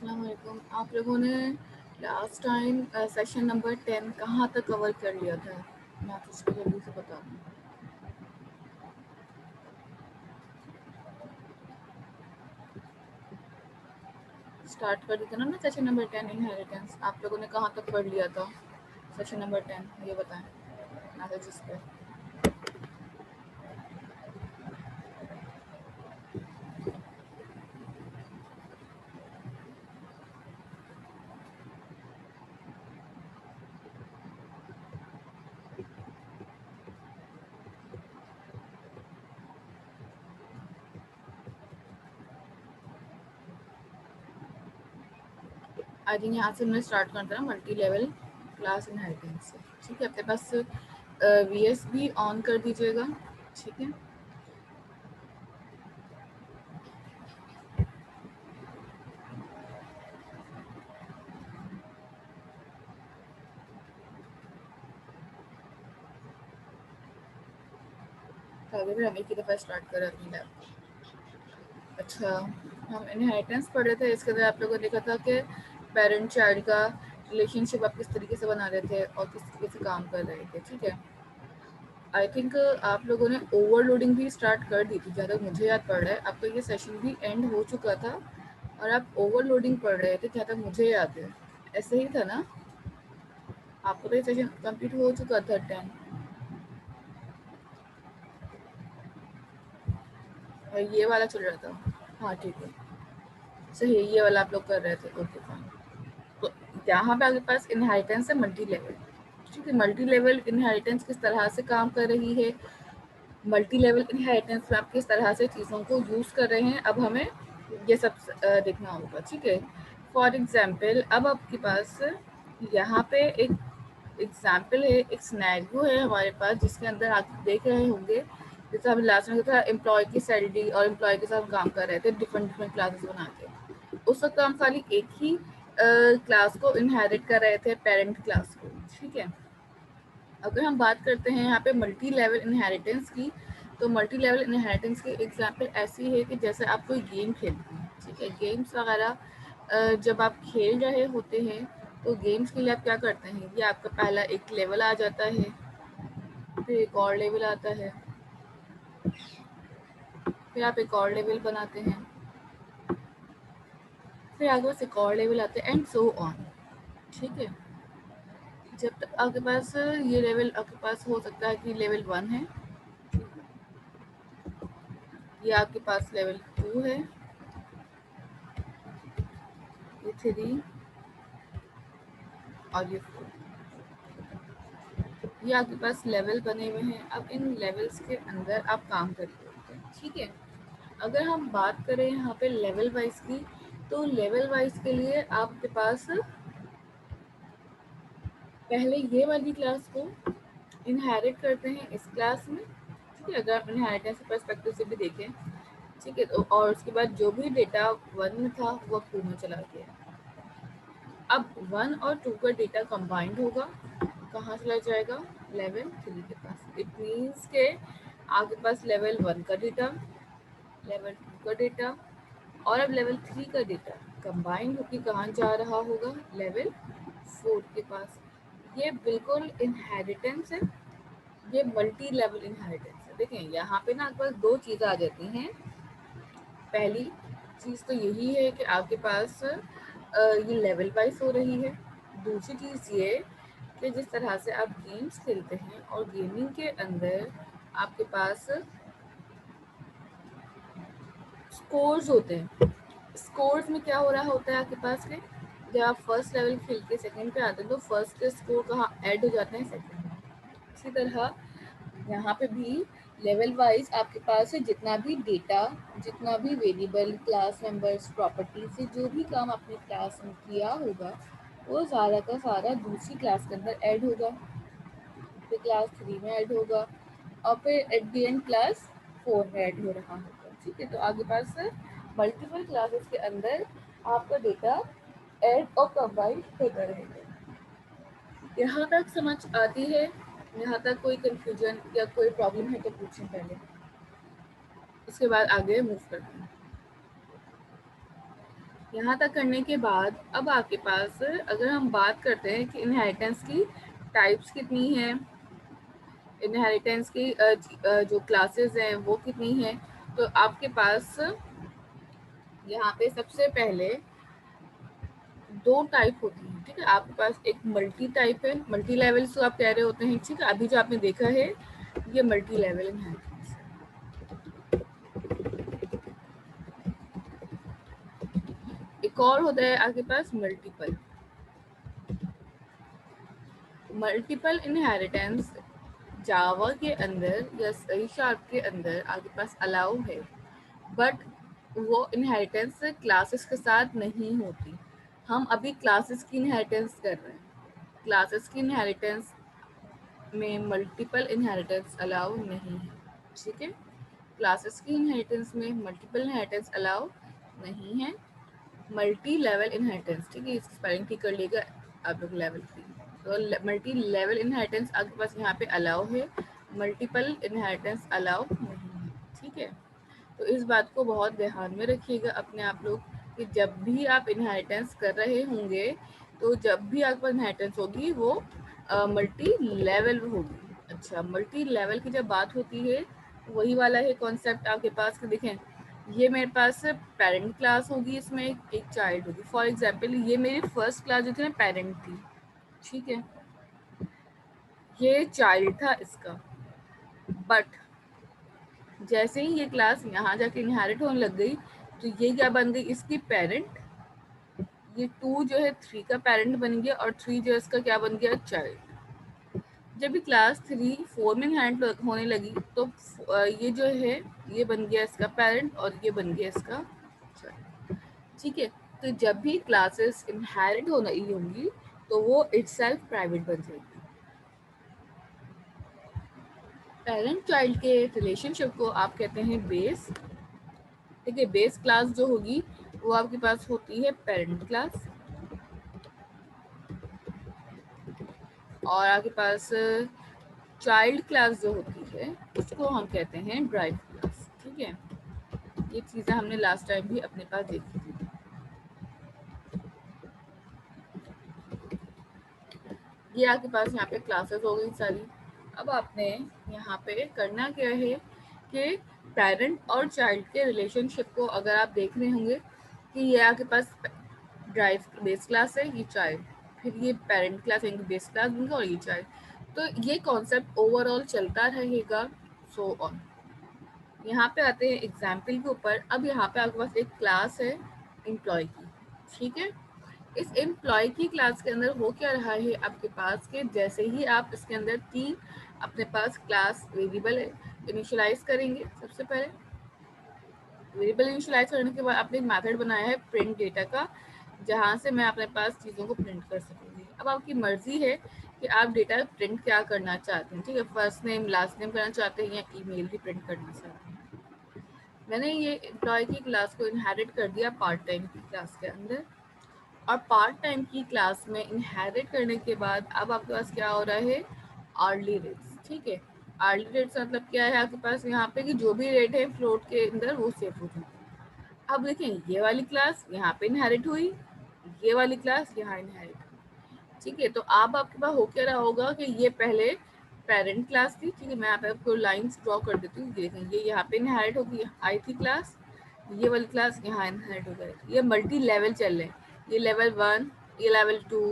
अस्सलाम वालेकुम। आप लोगों ने लास्ट टाइम सेशन नंबर 10 कहाँ तक कवर कर लिया था? मैं आपको इसको जल्दी से बता दूँ। स्टार्ट कर देते ना सेशन नंबर 10 इनहेरिटेंस। आप लोगों ने कहाँ तक पढ़ लिया था सेशन नंबर 10? ये बताएं मैसेजेस पे। आई थिंक यहाँ से हमने स्टार्ट करता है मल्टी लेवल क्लास इनहेरिटेंस से। ठीक है, अपने पास VS भी ऑन कर दीजिएगा। ठीक है, आगे भी हम एक ही दफ़ा स्टार्ट करें अपनी लैब। अच्छा, हम इनहेरिटेंस पढ़ रहे थे। इसके अंदर आप लोगों ने देखा था कि पेरेंट चाइल्ड का रिलेशनशिप आप किस तरीके से बना रहे थे और किस तरीके से काम कर रहे थे। ठीक है, आई थिंक आप लोगों ने ओवरलोडिंग भी स्टार्ट कर दी थी, जहाँ तक मुझे याद पड़ रहा है। आपका ये सेशन भी एंड हो चुका था और आप ओवरलोडिंग पढ़ रहे थे, जहाँ तक मुझे याद है। ऐसे ही था ना? आपका तो ये सेशन कंप्लीट हो चुका था 10 और ये वाला चल रहा था। हाँ ठीक है, सही है, ये वाला आप लोग कर रहे थे। Okay fine. तो यहाँ पे आपके पास इनहेरिटेंस है मल्टी लेवल। ठीक है, मल्टी लेवल इनहेरिटेंस किस तरह से काम कर रही है, मल्टी लेवल इनहेरिटेंस में आप किस तरह से चीज़ों को यूज़ कर रहे हैं, अब हमें ये सब देखना होगा। ठीक है, फॉर एग्जाम्पल अब आपके पास यहाँ पे एक एग्जाम्पल है, एक सिनेरियो है हमारे पास, जिसके अंदर आप देख रहे होंगे जैसे हम लास्ट में था एम्प्लॉय की सैलरी और एम्प्लॉय के साथ काम कर रहे थे डिफरेंट डिफरेंट क्लासेस बना के। उस वक्त हम खाली एक ही क्लास को इनहेरिट कर रहे थे, पेरेंट क्लास को। ठीक है, अगर हम बात करते हैं यहाँ पे मल्टी लेवल इनहेरिटेंस की, तो मल्टी लेवल इनहेरिटेंस की एग्जांपल ऐसी है कि जैसे आप कोई गेम खेलते हैं। ठीक है, गेम्स वगैरह जब आप खेल रहे होते हैं तो गेम्स के लिए आप क्या करते हैं, ये आपका पहला एक लेवल आ जाता है, फिर एक और लेवल आता है, फिर आप एक और लेवल बनाते हैं, फिर आगे बस एक और लेवल आता है, एंड सो ऑन। ठीक है, जब तक आपके पास ये लेवल आपके पास हो सकता है कि लेवल 1 है, ये आपके पास लेवल 2 है, ये 3 और ये 4, ये आपके पास लेवल बने हुए हैं। अब इन लेवल्स के अंदर आप काम कर रहे होते हैं। ठीक है, अगर हम बात करें यहाँ पे लेवल वाइज की, तो लेवल वाइज के लिए आपके पास पहले ये वाली क्लास को इनहेरिट करते हैं इस क्लास में। ठीक है, अगर आप इनहेरिटेंस पर्सपेक्टिव से भी देखें। ठीक है, तो और उसके बाद जो भी डेटा 1 में था वो 2 में चला गया। अब 1 और 2 का डेटा कंबाइंड होगा, कहाँ चला जाएगा, लेवल 3 के पास। इट मीन्स के आपके पास लेवल 1 का डेटा, लेवल 2 का डेटा और अब लेवल 3 का डेटा कंबाइंड होकर कहाँ जा रहा होगा, लेवल 4 के पास। ये बिल्कुल इनहेरिटेंस है, ये मल्टी लेवल इनहेरिटेंस है। देखें यहाँ पे ना आपके पास दो चीज़ें आ जाती हैं। पहली चीज़ तो यही है कि आपके पास ये लेवल वाइज हो रही है। दूसरी चीज़ ये कि जिस तरह से आप गेम्स खेलते हैं और गेमिंग के अंदर आपके पास स्कोर्स होते हैं। स्कोर्स में क्या हो रहा होता है आपके पास के, जब आप फर्स्ट लेवल खेल के सेकंड पे आते हैं तो फर्स्ट के स्कोर कहाँ ऐड हो जाते हैं, सेकंड में। इसी तरह यहाँ पे भी लेवल वाइज आपके पास है जितना भी डेटा, जितना भी वेरिएबल, क्लास मेंबर्स, प्रॉपर्टी से जो भी काम आपने क्लास में किया होगा वो सारा का सारा दूसरी क्लास के अंदर ऐड होगा, फिर क्लास 3 में ऐड होगा और फिर एट दी एंड क्लास 4 में ऐड हो रहा होगा। ठीक है, तो आपके पास मल्टीपल क्लासेस के अंदर आपका डेटा ऐड और कंबाइन होता रहेगा। यहाँ तक समझ आती है? यहाँ तक कोई कंफ्यूजन या कोई प्रॉब्लम है तो पूछें पहले, उसके बाद आगे मूव करते हैं। यहाँ तक करने के बाद अब आपके पास अगर हम बात करते हैं कि इनहेरिटेंस की टाइप्स कितनी हैं, इनहेरिटेंस की जो क्लासेस हैं वो कितनी हैं, तो आपके पास यहाँ पे सबसे पहले दो टाइप होती है, ठीक है। आपके पास एक मल्टी टाइप है, मल्टी लेवल जो आप कह रहे होते हैं, ठीक है। अभी जो आपने देखा है ये मल्टी लेवल इनहेरिटेंस है। एक और होता है आपके पास मल्टीपल। मल्टीपल इनहेरिटेंस जावा के अंदर या सी शार्प के अंदर आपके पास अलाउ है, बट वो इनहेरिटेंस क्लासेस के साथ नहीं होती। हम अभी क्लासेस की इनहेरिटेंस कर रहे हैं। क्लासेस की इनहेरिटेंस में मल्टीपल इनहेरिटेंस अलाउ नहीं है, ठीक है। क्लासेस की इनहेरिटेंस में मल्टीपल इनहेरिटेंस अलाउ नहीं है। मल्टी लेवल इनहेरिटेंस, ठीक है, इसकी स्पेलिंग ठीक कर लेगा आप लोग, लेवल की। तो मल्टी लेवल इनहेरिटेंस आपके पास यहाँ पे अलाउ है, मल्टीपल इनहेरिटेंस अलाउ नहीं है, ठीक है। तो इस बात को बहुत ध्यान में रखिएगा अपने आप लोग कि जब भी आप इनहेरिटेंस कर रहे होंगे, तो जब भी आपके पास इनहेरिटेंस होगी वो मल्टी लेवल होगी। अच्छा, मल्टी लेवल की जब बात होती है, वही वाला है कॉन्सेप्ट आपके पास कि देखें, ये मेरे पास पेरेंट क्लास होगी, इसमें एक चाइल्ड होगी। फॉर एग्जाम्पल ये मेरी फर्स्ट क्लास जो थी ना पेरेंट थी, ठीक है, ये चाइल्ड था इसका। बट जैसे ही ये क्लास यहाँ जाके इनहेरिट होने लग गई, तो ये क्या बन गई, इसकी पेरेंट। ये 2 जो है 3 का पेरेंट बन गया, और 3 जो है इसका क्या बन गया, चाइल्ड। जब भी क्लास 3 4 में इनहेरिट होने लगी, तो ये जो है ये बन गया इसका पेरेंट, और ये बन गया इसका चाइल्ड, ठीक है। तो जब भी क्लासेस इनहेरिट हो रही होंगी, तो वो इटसेल्फ प्राइवेट बन जाएगी। पेरेंट चाइल्ड के रिलेशनशिप को आप कहते हैं बेस, ठीक है। बेस क्लास जो होगी वो आपके पास होती है पेरेंट क्लास, और आपके पास चाइल्ड क्लास जो होती है उसको हम कहते हैं ड्राइव क्लास, ठीक है। ये चीज़ें हमने लास्ट टाइम भी अपने पास देखी थी। ये आपके पास यहाँ पे क्लासेस हो गई सारी। अब आपने यहाँ पे करना क्या है कि पेरेंट और चाइल्ड के रिलेशनशिप को अगर आप देख रहे होंगे कि ये आपके पास ड्राइव बेस क्लास है, ये चाइल्ड, फिर ये पेरेंट क्लास है, बेस क्लास बनेगा, और ये चाइल्ड। तो ये कॉन्सेप्ट ओवरऑल चलता रहेगा, सो ऑन। यहाँ पे आते हैं एग्जाम्पल के ऊपर। अब यहाँ पे आपके पास एक क्लास है एम्प्लॉय की, ठीक है। इस एम्प्लॉय की क्लास के अंदर हो क्या रहा है आपके पास के, जैसे ही आप इसके अंदर 3 अपने पास क्लास वेरिएबल इनिशियलाइज करेंगे। सबसे पहले वेरिएबल इनिशियलाइज करने के बाद आपने एक मेथड बनाया है प्रिंट डेटा का, जहाँ से मैं अपने पास चीज़ों को प्रिंट कर सकूँगी। अब आपकी मर्जी है कि आप डेटा प्रिंट क्या करना चाहते हैं, ठीक है। फर्स्ट नेम लास्ट नेम करना चाहते हैं, या ईमेल भी प्रिंट करना चाहते हैं। मैंने ये एम्प्लॉय की क्लास को इनहेरिट कर दिया पार्ट टाइम की क्लास के अंदर, और पार्ट टाइम की क्लास में इनहेरिट करने के बाद अब आपके पास क्या हो रहा है, आर्ली रेट्स, ठीक है। आर्ली रेट्स मतलब क्या है आपके पास यहाँ पे कि जो भी रेट है फ्लोट के अंदर वो सेव हो जाए। अब देखें, ये वाली क्लास यहाँ पे इनहेरिट हुई, ये वाली क्लास यहाँ इनहेरिट हुई, ठीक है। तो अब आपके पास हो क्या रहा होगा कि ये पहले पेरेंट क्लास थी, ठीक है। मैं यहाँ पे आपको लाइंस ड्रॉ कर देती हूँ, देखें ये यहाँ पे इनहेरिट होगी, आई थी क्लास, ये वाली क्लास यहाँ इनहेरिट हो गई। ये मल्टी लेवल चल रहे हैं, ये लेवल 1, ये लेवल 2,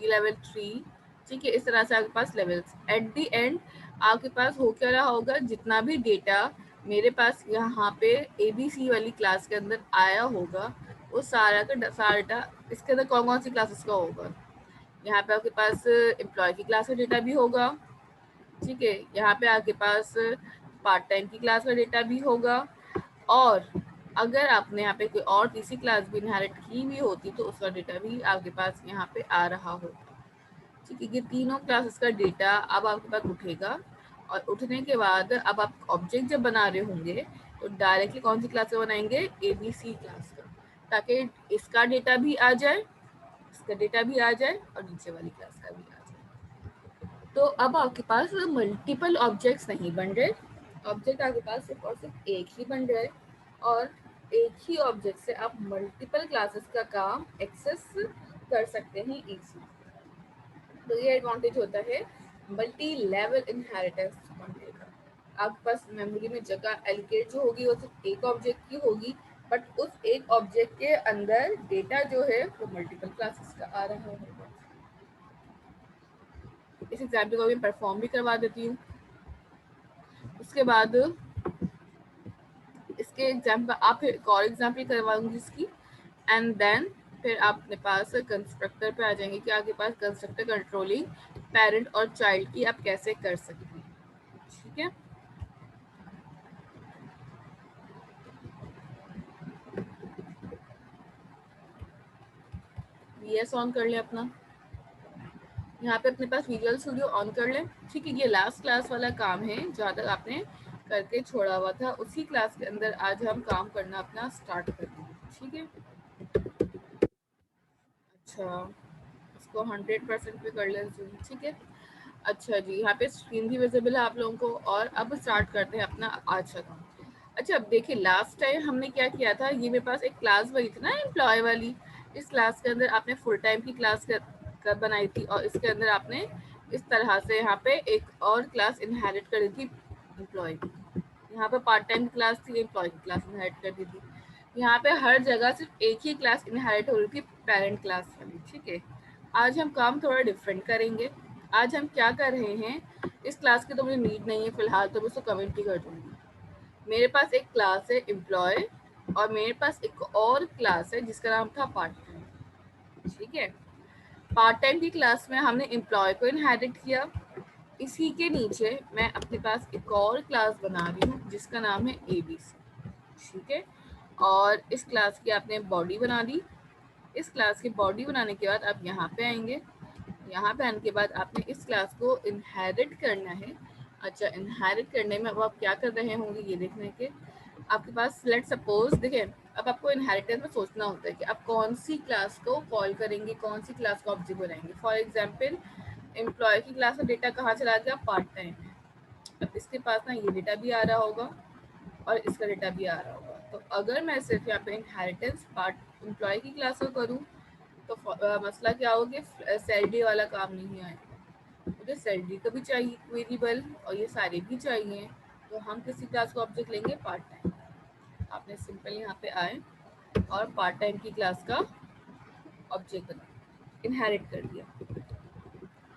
ये लेवल 3, ठीक है। इस तरह से आपके पास लेवल्स। एट द एंड आपके पास हो क्या रहा होगा, जितना भी डेटा मेरे पास यहाँ पे ABC वाली क्लास के अंदर आया होगा, वो सारा का सारा डेटा इसके अंदर कौन कौन सी क्लासेस का होगा। यहाँ पे आपके पास एम्प्लॉय की क्लास का डेटा भी होगा, ठीक है। यहाँ पे आपके पास पार्ट टाइम की क्लास का डेटा भी होगा, और अगर आपने यहाँ पे कोई और तीसरी क्लास भी इनहेरिट की हुई होती तो उसका डेटा भी आपके पास यहाँ पे आ रहा होगा, ठीक है। ये तीनों क्लासेस का डेटा अब आपके पास उठेगा, और उठने के बाद अब आप ऑब्जेक्ट जब बना रहे होंगे तो डायरेक्टली कौन सी क्लास का बनाएंगे, ABC क्लास का, ताकि इसका डेटा भी आ जाए, इसका डेटा भी आ जाए, और नीचे वाली क्लास का भी आ जाए। तो अब आपके पास मल्टीपल ऑब्जेक्ट्स नहीं बन रहे, ऑब्जेक्ट आपके पास सिर्फ और सिर्फ एक ही बन रहा है, और एक ही ऑब्जेक्ट से आप मल्टीपल क्लासेस का काम एक्सेस कर सकते हैं इजी। तो ये एडवांटेज होता है मल्टी लेवल इनहेरिटेंस मॉडल का। आपके पास मेमोरी में जगह एलोकेट जो होगी वो सिर्फ एक ऑब्जेक्ट की होगी, बट उस एक ऑब्जेक्ट के अंदर डेटा जो है वो मल्टीपल क्लासेस का आ रहा होगा। इस एग्जाम्पल को मैं परफॉर्म भी करवा देती हूँ। उसके बाद इसके एग्जाम्पल आप एक और एग्जाम्पल करवाऊंगी इसकी, एंड देन फिर आप अपने पास कंस्ट्रक्टर पे आ जाएंगे कि आपके पास कंस्ट्रक्टर कंट्रोलिंग पेरेंट और चाइल्ड की आप कैसे कर सकते हैं। ठीक है, VS ऑन कर ले अपना, यहाँ पे अपने पास विजुअल स्टूडियो ऑन कर लें। ठीक है, ये लास्ट क्लास वाला काम है जहाँ तक आपने करके छोड़ा हुआ था, उसी क्लास के अंदर आज हम काम करना अपना स्टार्ट कर देंगे। ठीक है, अच्छा इसको 100% पे कर लें जूम। ठीक है, अच्छा जी, यहाँ पे स्क्रीन भी विजिबल है आप लोगों को। और अब स्टार्ट करते हैं अपना आज का काम। अच्छा, अब देखिए लास्ट टाइम हमने क्या किया था, ये मेरे पास एक क्लास बनी थी ना एम्प्लॉय वाली। इस क्लास के अंदर आपने फुल टाइम की क्लास कर बनाई थी, और इसके अंदर आपने इस तरह से यहाँ पे एक और क्लास इनहेरिट कर दी थी एम्प्लॉय की। यहाँ पे पार्ट टाइम क्लास थी, एम्प्लॉय की क्लास इनहेरिट कर दी थी। यहाँ पे हर जगह सिर्फ एक ही क्लास इनहेरिट हो रही थी, पेरेंट क्लास वाली। ठीक है, आज हम काम थोड़ा डिफरेंट करेंगे। आज हम क्या कर रहे हैं, इस क्लास की तो मुझे नीड नहीं है फिलहाल, तो मैं उसको कमेंट ही कर दूंगी। मेरे पास एक क्लास है एम्प्लॉय, और मेरे पास एक और क्लास है जिसका नाम था पार्ट टाइम। ठीक है, पार्ट टाइम की क्लास में हमने एम्प्लॉय को इनहेरिट किया। इसी के नीचे मैं अपने पास एक और क्लास बना रही हूँ जिसका नाम है ABC। ठीक है, और इस क्लास की आपने बॉडी बना दी। इस क्लास की बॉडी बनाने के बाद आप यहाँ पे आएंगे। यहाँ पे आने के बाद आपने इस क्लास को इनहेरिट करना है। अच्छा, इनहेरिट करने में अब आप क्या कर रहे होंगे ये देखने के, आपके पास लेट सपोज देखिए, अब आपको इनहेरिटेंस में सोचना होता है कि आप कौन सी क्लास को कॉल करेंगे, कौन सी क्लास को ऑब्जेक्ट बनाएंगे। फॉर एग्जाम्पल, एम्प्लॉय की क्लास में डेटा कहाँ चला गया, पार्ट टाइम है। अब इसके पास ना ये डेटा भी आ रहा होगा और इसका डेटा भी आ रहा होगा। तो अगर मैं सिर्फ यहाँ पे इनहेरिटेंस पार्ट एम्प्लॉय की क्लास को करूँ तो मसला क्या हो गया, सैलरी वाला काम नहीं आएगा। मुझे सैलरी का भी चाहिए वेरिएबल और ये सारे भी चाहिए, तो हम किसी क्लास को ऑब्जेक्ट लेंगे, पार्ट टाइम। आपने सिंपल यहाँ पे आए और पार्ट टाइम की क्लास का ऑब्जेक्ट बना इनहेरिट कर दिया,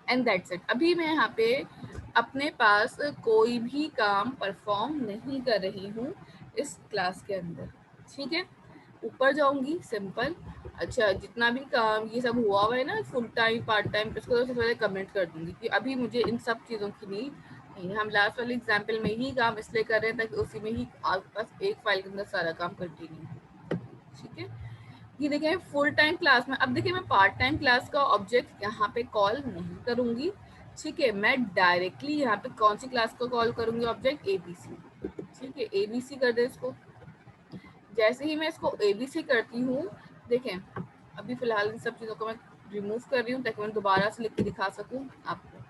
एंड दैट्स इट। अभी मैं यहाँ पे अपने पास कोई भी काम परफॉर्म नहीं कर रही हूँ इस क्लास के अंदर। ठीक है, ऊपर जाऊंगी सिंपल। अच्छा, जितना भी काम ये सब हुआ हुआ है ना फुल टाइम पार्ट टाइम, इसको सबसे पहले कमेंट कर दूंगी कि अभी मुझे इन सब चीज़ों की नीड नहीं है। हम लास्ट वाले एग्जाम्पल में ही काम इसलिए कर रहे हैं ताकि उसी में ही आपके पास एक फाइल के अंदर सारा काम कंटिन्यू। ठीक है, ये देखें फुल टाइम क्लास में। अब देखिए मैं पार्ट टाइम क्लास का ऑब्जेक्ट यहाँ पे कॉल नहीं करूंगी। ठीक है, मैं डायरेक्टली यहाँ पे कौन सी क्लास को कॉल करूंगी, ऑब्जेक्ट ABC। ठीक है, ABC कर दे इसको। जैसे ही मैं इसको ABC करती हूँ, देखें अभी फिलहाल इन सब चीज़ों को मैं रिमूव कर रही हूँ ताकि मैं दोबारा से लिख के दिखा सकूँ आपको।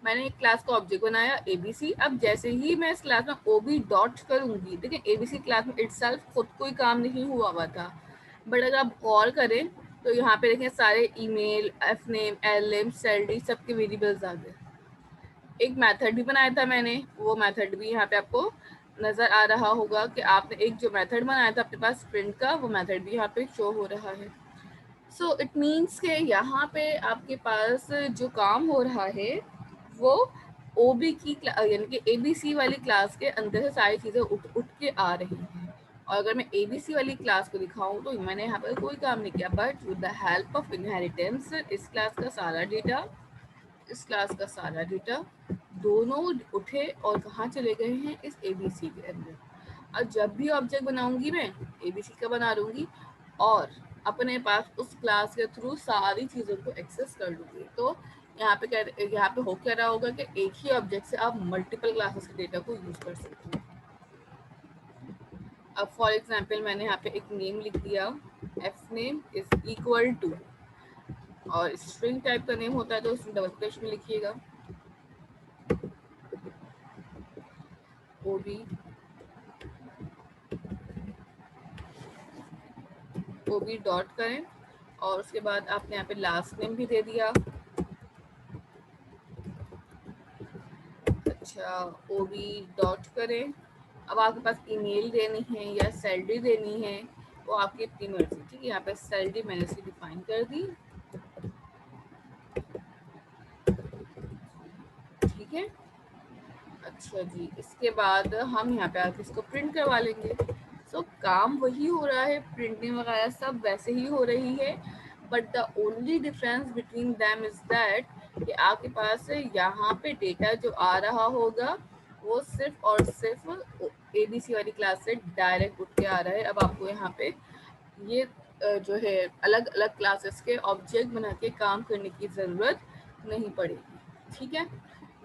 मैंने एक क्लास का ऑब्जेक्ट बनाया ABC। अब जैसे ही मैं इस क्लास में OB डॉट करूंगी, देखिए ABC क्लास में इटसेल्फ खुद कोई काम नहीं हुआ था, बट अगर आप गौर करें तो यहाँ पे देखें सारे ईमेल, FNAME, LM, सैलरी सबके वेरिएबल्स आ गए। एक मेथड भी बनाया था मैंने, वो मेथड भी यहाँ पे आपको नजर आ रहा होगा कि आपने एक जो मेथड बनाया था अपने पास प्रिंट का, वो मेथड भी यहाँ पे शो हो रहा है। सो इट मीन्स के यहाँ पे आपके पास जो काम हो रहा है वो OB की यानी कि ABC वाली क्लास के अंदर से सारी चीज़ें उठ उठ के आ रही हैं। और अगर मैं ABC वाली क्लास को दिखाऊं तो मैंने यहाँ पर कोई काम नहीं किया, but with the help of inheritance इस क्लास का सारा डेटा, इस क्लास का सारा डेटा दोनों उठे और कहाँ चले गए हैं, इस ABC के अंदर। और जब भी ऑब्जेक्ट बनाऊंगी मैं ABC का बना लूंगी और अपने पास उस क्लास के थ्रू सारी चीज़ों को एक्सेस कर लूंगी। तो यहाँ पे हो क्या रहा होगा कि एक ही ऑब्जेक्ट से आप मल्टीपल क्लासेस के डेटा को यूज कर सकते हैं। अब फॉर एग्जाम्पल मैंने यहाँ पे एक नेम लिख दिया, FNAME इज इक्वल टू, और स्ट्रिंग टाइप का नेम होता है तो उसमें डबल कोटेशन में लिखिएगा OB OB डॉट करें और उसके बाद आपने यहाँ पे लास्ट नेम भी दे दिया। अच्छा, OB डॉट करें। अब आपके पास ईमेल देनी है या सैलरी देनी है वो आपकी अपनी मर्जी। ठीक है, यहाँ पे सैलरी मैंने इसकी डिफाइन कर दी। ठीक है, अच्छा जी, इसके बाद हम यहाँ पे आके इसको प्रिंट करवा लेंगे। काम वही हो रहा है, प्रिंटिंग वगैरह सब वैसे ही हो रही है, but the only difference between them is that कि आपके पास यहाँ पे डेटा जो आ रहा होगा वो सिर्फ और सिर्फ ABC वाली क्लास से डायरेक्ट उठ के आ रहा है। अब आपको यहाँ पे ये जो है अलग अलग क्लासेस के ऑब्जेक्ट बना के काम करने की ज़रूरत नहीं पड़ेगी। ठीक है,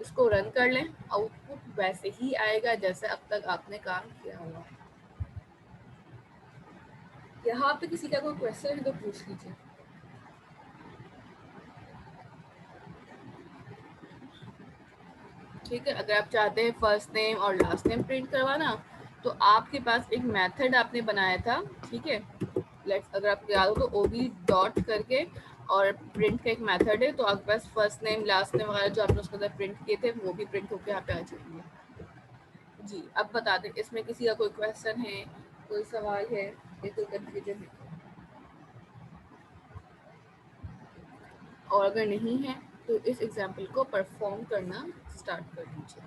इसको रन कर लें, आउटपुट वैसे ही आएगा जैसे अब तक आपने काम किया हुआ। यहाँ पे किसी का कोई क्वेश्चन है तो पूछ लीजिए। ठीक है, अगर आप चाहते हैं फर्स्ट नेम और लास्ट नेम प्रिंट करवाना तो आपके पास एक मेथड आपने बनाया था। ठीक है, लेट्स अगर आप याद हो तो OB डॉट करके और प्रिंट का एक मेथड है, तो आपके पास फर्स्ट नेम लास्ट नेम वगैरह जो आपने उसके अंदर प्रिंट किए थे वो भी प्रिंट होकर यहाँ पे आ जाएंगे। जी, अब बता दें इसमें किसी का कोई क्वेश्चन है, कोई सवाल है या कोई कन्फ्यूजन है? और अगर नहीं है तो इस एग्जाम्पल को परफॉर्म करना स्टार्ट कर दीजिए।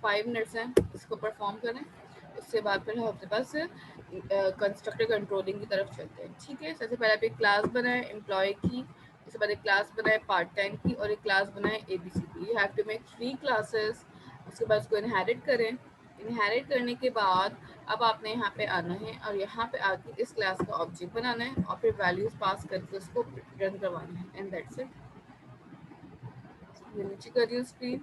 5 मिनट्स हैं, इसको परफॉर्म करें। उसके बाद फिर हम अपने पास कंस्ट्रक्टर कंट्रोलिंग की तरफ चलते हैं। ठीक है, सबसे पहले आप एक क्लास बनाए एम्प्लॉय की, उसके बाद एक क्लास बनाए पार्ट टाइम की और एक क्लास बनाए ABC की। You have to make 3 classes. उसके बाद उसको इनहेरिट करें। इनहेरिट करने के बाद अब आपने यहाँ पे आना है और यहाँ पे आके इस क्लास का ऑब्जेक्ट बनाना है और फिर वैल्यूज पास करके उसको रन करवाना है, एंड दैट्स इट। ये नीचे कर रही स्क्रीन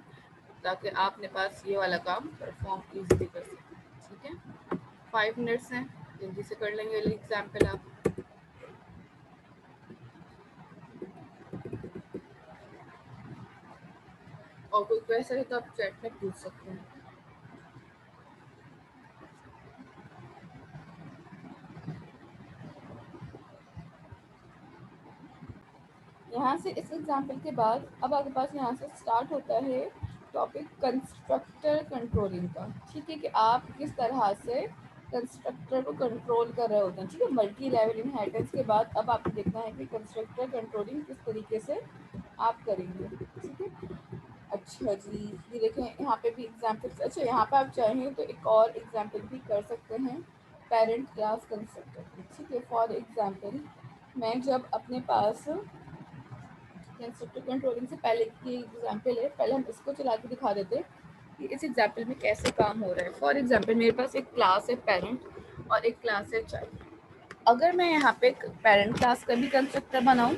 ताकि आप अपने पास ये वाला काम परफॉर्म इजीली कर सकें। ठीक है, 5 मिनट्स हैं, जल्दी से कर लेंगे एग्जाम्पल आप। और कोई क्वेश्चन है तो आप चैट में पूछ सकते हैं। यहाँ से इस एग्जाम्पल के बाद अब आपके पास यहाँ से स्टार्ट होता है टॉपिक कंस्ट्रक्टर कंट्रोलिंग का। ठीक है, कि आप किस तरह से कंस्ट्रक्टर को कंट्रोल कर रहे होते हैं। ठीक है, मल्टी लेवल इनहेरिटेंस के बाद अब आपको देखना है कि कंस्ट्रक्टर कंट्रोलिंग किस तरीके से आप करेंगे। ठीक है, अच्छा जी, ये देखें यहाँ पे भी एग्जाम्पल। अच्छा, यहाँ पे आप चाहें तो एक और एग्जाम्पल भी कर सकते हैं पेरेंट क्लास कंस्ट्रक्टर। ठीक है, फॉर एग्जाम्पल मैं जब अपने पास कंस्ट्रक्टर कंट्रोलिंग से पहले की एग्जाम्पल है, पहले हम इसको चला के दिखा देते हैं कि इस एग्जाम्पल में कैसे काम हो रहा है। फॉर एग्जाम्पल मेरे पास एक क्लास है पेरेंट और एक क्लास है चाइल्ड। अगर मैं यहाँ पे पेरेंट क्लास का भी कंस्ट्रक्टर बनाऊँ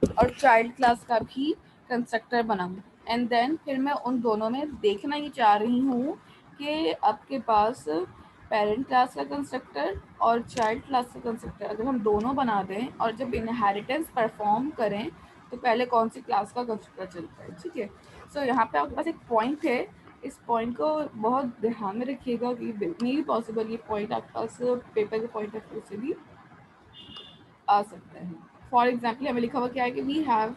और चाइल्ड क्लास का भी कंस्ट्रक्टर बनाऊँ एंड देन फिर मैं उन दोनों में देखना ही चाह रही हूँ कि आपके पास पेरेंट क्लास का कंस्ट्रक्टर और चाइल्ड क्लास का कंस्ट्रक्टर अगर हम दोनों बना दें और जब इनहेरिटेंस परफॉर्म करें तो पहले कौन सी क्लास का कंस्ट्रक्टर चलता है। ठीक है, सो यहाँ पे आपके पास एक पॉइंट है, इस पॉइंट को बहुत ध्यान में रखिएगा कि नहीं पॉसिबल ये पॉइंट आपके पास पेपर के पॉइंट ऑफ व्यू से भी आ सकता है। फॉर एग्जाम्पल हमें लिखा हुआ क्या है कि we have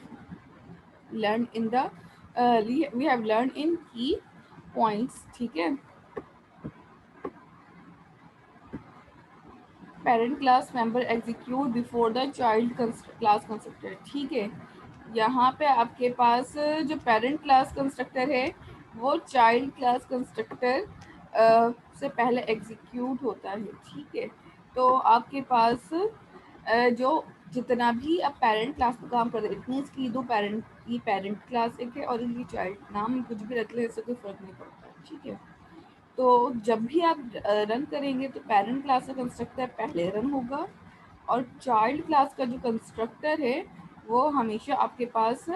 learn in the we have learn in key points. ठीक है, parent class member execute before the child class constructor. ठीक है, यहाँ पे आपके पास जो पेरेंट क्लास कंस्ट्रक्टर है वो चाइल्ड क्लास कंस्ट्रक्टर से पहले एग्जीक्यूट होता है। ठीक है, तो आपके पास जो जितना भी आप पेरेंट क्लास पर काम कर रहे हैं इट मीन्स कि दो पेरेंट की पेरेंट क्लास एक है और इनकी चाइल्ड, नाम कुछ भी रख ले इससे कोई फर्क नहीं पड़ता। ठीक है, तो जब भी आप रन करेंगे तो पेरेंट क्लास का कंस्ट्रक्टर पहले रन होगा और चाइल्ड क्लास का जो कंस्ट्रक्टर है वो हमेशा आपके पास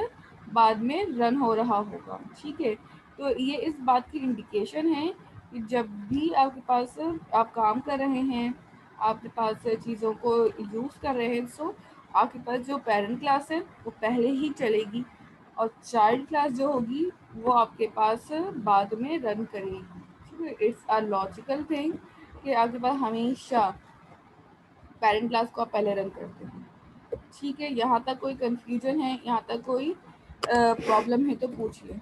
बाद में रन हो रहा होगा। ठीक है, तो ये इस बात की इंडिकेशन है कि जब भी आपके पास आप काम कर रहे हैं, आपके पास चीज़ों को यूज़ कर रहे हैं, सो आपके पास जो पेरेंट क्लास है वो पहले ही चलेगी और चाइल्ड क्लास जो होगी वो आपके पास बाद में रन करेगी। ठीक है, इट्स अ लॉजिकल थिंग कि आपके पास हमेशा पेरेंट क्लास को आप पहले रन करते हैं। ठीक है, यहाँ तक कोई कंफ्यूजन है, यहाँ तक कोई प्रॉब्लम है तो पूछिए।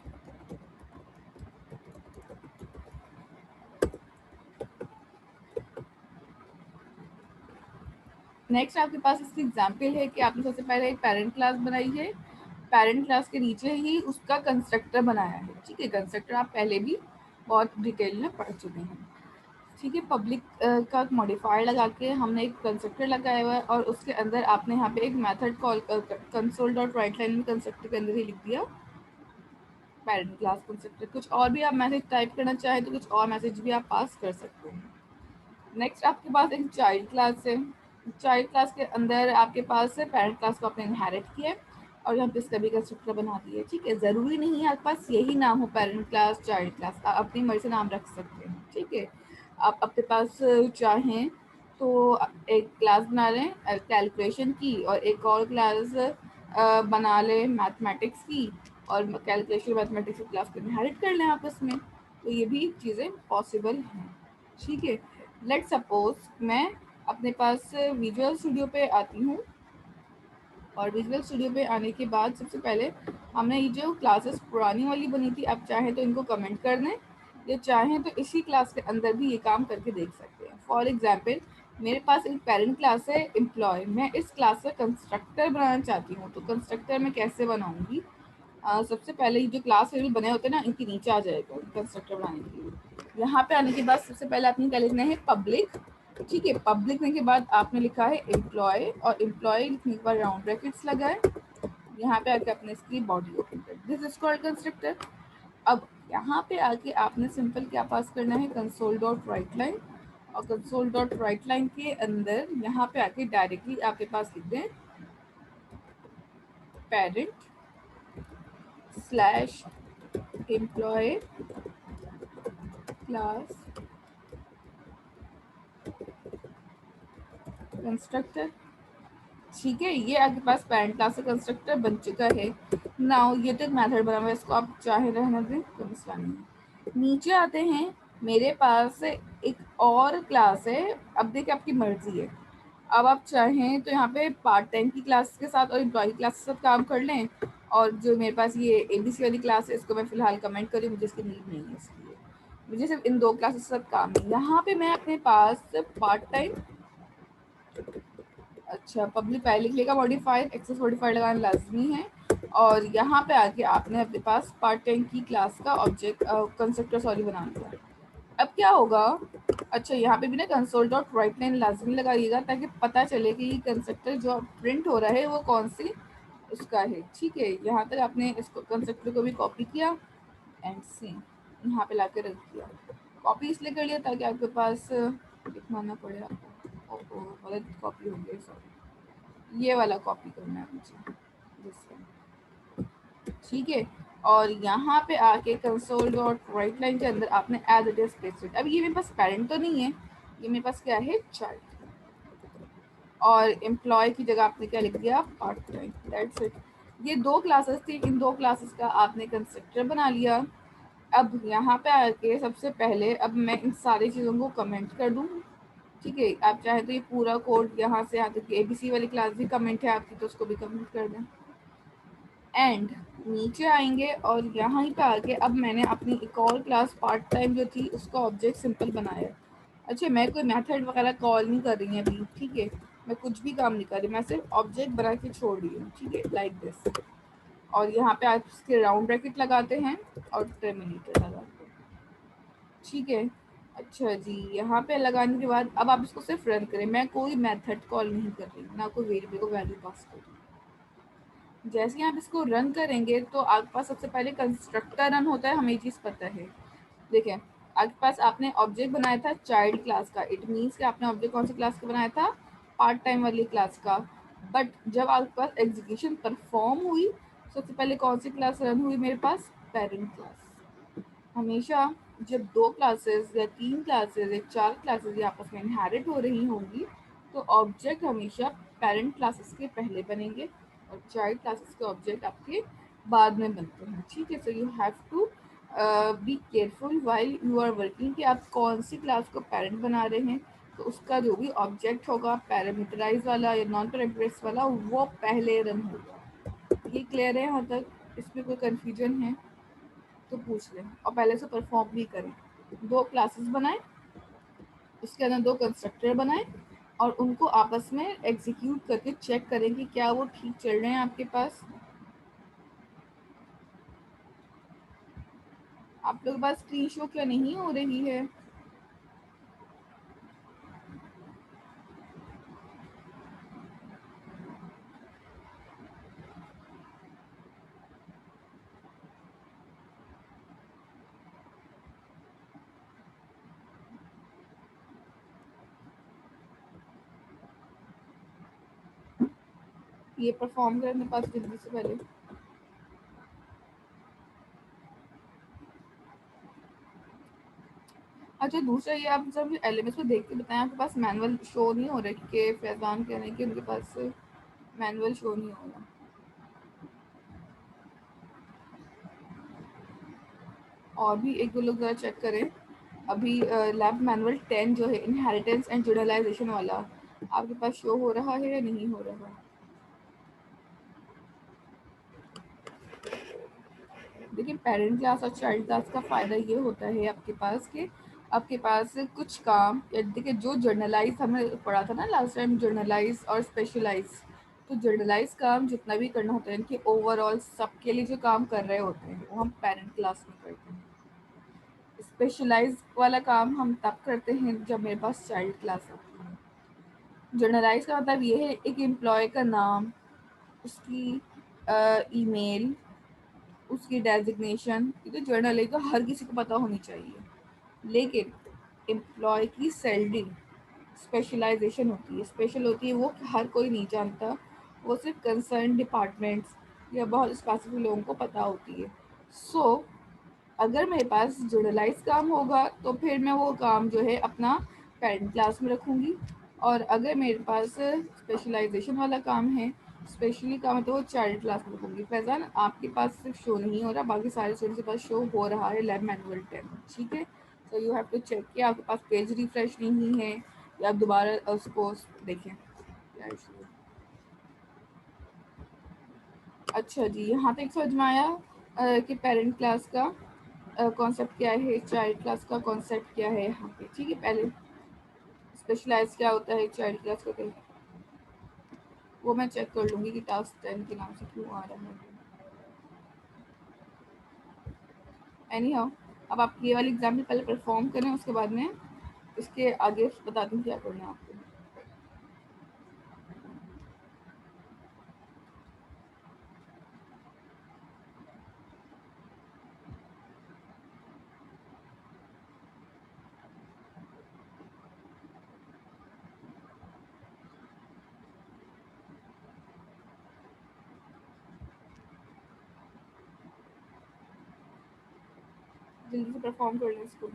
नेक्स्ट आपके पास इसकी एग्जाम्पल है कि आपने सबसे पहले एक पेरेंट क्लास बनाई है, पेरेंट क्लास के नीचे ही उसका कंस्ट्रक्टर बनाया है। ठीक है, कंस्ट्रक्टर आप पहले भी बहुत डिटेल में पढ़ चुके हैं। ठीक है, पब्लिक का मॉडिफायर लगा के हमने एक कंस्ट्रक्टर लगाया हुआ है और उसके अंदर आपने यहाँ पे एक method call console dot right line में कंस्ट्रक्टर के अंदर ही लिख दिया पेरेंट क्लास कंस्ट्रक्टर। कुछ और भी आप मैसेज टाइप करना चाहें तो कुछ और मैसेज भी आप पास कर सकते हैं। नेक्स्ट आपके पास एक चाइल्ड क्लास है। चाइल्ड क्लास के अंदर आपके पास पेरेंट क्लास को आपने इनहेरिट किया है और यहाँ पे इसका भी कंस्ट्रक्टर बना दिया है। ठीक है, ज़रूरी नहीं है आपके पास यही नाम हो, पेरेंट क्लास चाइल्ड क्लास, आप अपनी मर्जी से नाम रख सकते हैं। ठीक है, आप अपने पास चाहें तो एक क्लास बना लें कैलकुलेशन की और एक और क्लास बना लें मैथमेटिक्स की और कैलकुलेशन मैथमेटिक्स की क्लास को इनहेरिट कर लें आपस में, तो ये भी चीज़ें पॉसिबल हैं। ठीक है, लेट सपोज मैं अपने पास विजुअल स्टूडियो पे आती हूँ और विजुअल स्टूडियो पे आने के बाद सबसे पहले हमने ये जो क्लासेस पुरानी वाली बनी थी, आप चाहें तो इनको कमेंट कर दें या चाहें तो इसी क्लास के अंदर भी ये काम करके देख सकते हैं। फॉर एग्जाम्पल मेरे पास एक पेरेंट क्लास है एम्प्लॉय, मैं इस क्लास का कंस्ट्रक्टर बनाना चाहती हूँ, तो कंस्ट्रक्टर मैं कैसे बनाऊंगी? सबसे पहले ये जो क्लास वेरिएबल बने होते हैं ना, इनके नीचे आ जाएगा कंस्ट्रक्टर बनाने के लिए। यहाँ पे आने के बाद सबसे पहले आपने क्या लिखना है, पब्लिक। ठीक है, पब्लिक लिखने के बाद आपने लिखा है एम्प्लॉय और एम्प्लॉय लिखने के बाद राउंड ब्रैकेट्स लगाए। यहाँ पे आके आपने इसकी बॉडी ओपन कर, दिस इज कॉल्ड कंस्ट्रक्टर। अब यहाँ पे आके आपने सिंपल क्या पास करना है, कंसोल डॉट राइट लाइन, और कंसोल डॉट राइट लाइन के अंदर यहाँ पे आके डायरेक्टली आपके पास लिख दें parent slash employee class constructor. ठीक है, ये आपके पास पेरेंट क्लास का कंस्ट्रक्टर बन चुका है। नाउ ये तो एक मेथड बना हुआ है, इसको आप चाहे रहने दें, कोई मसला नहीं है। नीचे आते हैं, मेरे पास एक और क्लास है। अब देखिए आपकी मर्जी है, अब आप चाहें तो यहाँ पे पार्ट टाइम की क्लास के साथ और एम्प्लॉय क्लास के साथ काम कर लें, और जो मेरे पास ये ABC वाली क्लास है इसको मैं फिलहाल कमेंट करी, मुझे इसकी नीड नहीं है, इसलिए मुझे सिर्फ इन दो क्लासेस के साथ काम है। यहाँ पे मैं अपने पास पार्ट टाइम, अच्छा पब्लिक पहले लिख लेगा, मॉडिफायर एक्सेस मॉडिफायर लगाना लाजमी है। और यहाँ पे आके आपने अपने पास पार्ट टाइम की क्लास का ऑब्जेक्ट कंस्ट्रक्टर सॉरी बना दिया। अब क्या होगा, अच्छा यहाँ पे भी ना कंसोल डॉट राइट लाइन लाजमी लगाइएगा ताकि पता चले कि ये कंस्ट्रक्टर जो प्रिंट हो रहा है वो कौन सी उसका है। ठीक है, यहाँ तक आपने इसको कंस्ट्रक्टर को भी कॉपी किया एंड सेम यहाँ पे ला के रख दिया। कॉपी इसलिए कर लिया ताकि आपके पास लिखना ना पड़े आपको। ओहो गलत कॉपी हो गई, सॉरी, ये वाला कॉपी करना है मुझे, ठीक है। और यहाँ पे आके कंसोल डॉट राइट लाइन के अंदर आपने as it is paste it. अब ये मेरे पास पेरेंट तो नहीं है, ये मेरे पास क्या है, चाइल्ड। और एम्प्लॉय की जगह आपने क्या लिख दिया, पार्ट टाइम, दैट्स इट। ये दो क्लासेस थी, इन दो क्लासेस का आपने कंस्ट्रक्टर बना लिया। अब यहाँ पे आके सबसे पहले अब मैं इन सारी चीज़ों को कमेंट कर दूँ। ठीक है, आप चाहे तो ये पूरा कोड यहाँ से यहाँ तक ABC वाली क्लास भी कमेंट है आपकी, तो उसको भी कमेंट कर दें। एंड नीचे आएंगे और यहाँ ही पे आके अब मैंने अपनी एक और क्लास पार्ट टाइम जो थी उसका ऑब्जेक्ट सिंपल बनाया। अच्छा मैं कोई मेथड वगैरह कॉल नहीं कर रही है अभी, ठीक है, मैं कुछ भी काम नहीं कर रही, मैं सिर्फ ऑब्जेक्ट बना के छोड़ रही हूँ। ठीक है, लाइक दिस। और यहाँ पे आप इसके राउंड ब्रैकेट लगाते हैं और टर्मिनेटर लगाते हैं। ठीक है, अच्छा जी, यहाँ पे लगाने के बाद अब आप इसको सिर्फ रन करें, मैं कोई मेथड कॉल नहीं कर रही, ना कोई वेरिएबल को वैल्यू पास कर रही। जैसे ही आप इसको रन करेंगे तो आपके पास सबसे पहले कंस्ट्रक्टर रन होता है, हमें ये चीज़ पता है। देखिए आपके पास आपने ऑब्जेक्ट बनाया था चाइल्ड क्लास का, इट मीन्स कि आपने ऑब्जेक्ट कौन सी क्लास का बनाया था, पार्ट टाइम वाली क्लास का। बट जब आपके पास एग्जीक्यूशन परफॉर्म हुई, सबसे पहले कौन सी क्लास रन हुई मेरे पास, पेरेंट क्लास। हमेशा जब दो क्लासेस या तीन क्लासेस या चार क्लासेस या आपस में इनहेरिट हो रही होंगी तो ऑब्जेक्ट हमेशा पेरेंट क्लासेस के पहले बनेंगे और चाइल्ड क्लासेस के ऑब्जेक्ट आपके बाद में बनते हैं। ठीक है, so you have to be careful while you are working कि आप कौन सी क्लास को पेरेंट बना रहे हैं, तो उसका जो भी ऑब्जेक्ट होगा पैरामीटराइज वाला या नॉन पैरामीटराइज वाला वो पहले रन होगा। ये क्लियर है यहाँ तक? इसमें कोई कन्फ्यूजन है तो पूछ लें, और पहले से परफॉर्म भी करें। दो क्लासेस बनाएं, उसके अंदर दो कंस्ट्रक्टर बनाएं और उनको आपस में एग्जीक्यूट करके चेक करें कि क्या वो ठीक चल रहे हैं आपके पास। आप लोग के पास स्क्रीन शो क्या नहीं हो रही है? ये परफॉर्म करें मेरे पास जल्दी से पहले। अच्छा, दूसरा ये आप जब एलएमएस में देख के बताएं, आपके पास मैनुअल शो नहीं हो रहा कि फैजान कह रहे हैं कि उनके पास मैनुअल शो नहीं हो रहा। और भी एक दो लोग ज़रा चेक करें। अभी लैब मैनुअल 10 जो है इनहेरिटेंस एंड जनरलाइजेशन वाला, आपके पास शो हो रहा है या नहीं हो रहा? देखिए, पेरेंट क्लास और चाइल्ड क्लास का फ़ायदा ये होता है आपके पास कि आपके पास कुछ काम, या देखिए जो जर्नलाइज हमने पढ़ा था ना लास्ट टाइम, जर्नलाइज और स्पेशलाइज, तो जर्नलाइज काम जितना भी करना होता है इनके ओवरऑल सबके लिए जो काम कर रहे होते हैं वो हम पेरेंट क्लास में करते हैं। स्पेशलाइज वाला काम हम तब करते हैं जब मेरे पास चाइल्ड क्लास होती है। जर्नलाइज का मतलब ये है एक एम्प्लॉय का नाम, उसकी ईमेल, उसकी डेजिग्नेशन, ये तो जर्नल है तो हर किसी को पता होनी चाहिए। लेकिन एम्प्लॉय की सैलरी स्पेशलाइजेशन होती है, स्पेशल होती है, वो हर कोई नहीं जानता, वो सिर्फ कंसर्न डिपार्टमेंट्स या बहुत स्पेसिफिक लोगों को पता होती है। सो अगर मेरे पास जर्नलाइज काम होगा तो फिर मैं वो काम जो है अपना पेरेंट क्लास में रखूँगी, और अगर मेरे पास स्पेशलाइजेशन वाला काम है, स्पेशली काम है, तो वो चाइल्ड क्लास में रखूँगी। फैज़ान, आपके पास सिर्फ शो नहीं हो रहा, बाकी सारे स्टूडेंट्स के पास शो हो रहा है लैब मैनुअल 10। ठीक है, so you have to check कि आपके पास पेज रिफ्रेश नहीं है या आप दोबारा उसको देखें क्या इशू है। अच्छा जी, यहाँ तक समझ में आया कि पेरेंट क्लास का कॉन्सेप्ट क्या है, चाइल्ड क्लास का कॉन्सेप्ट क्या है यहाँ पे। ठीक है, पहले स्पेशलाइज क्या होता है, चाइल्ड क्लास का क्या, वो मैं चेक कर लूँगी कि टास्क 10 के नाम से क्यों आ रहा है। एनी हाउ, अब आप ये वाली एग्जाम्पल पहले परफॉर्म करें, उसके बाद में इसके आगे बता दूँ क्या करना है आपको। जल्दी से परफॉर्म कर लें इसको।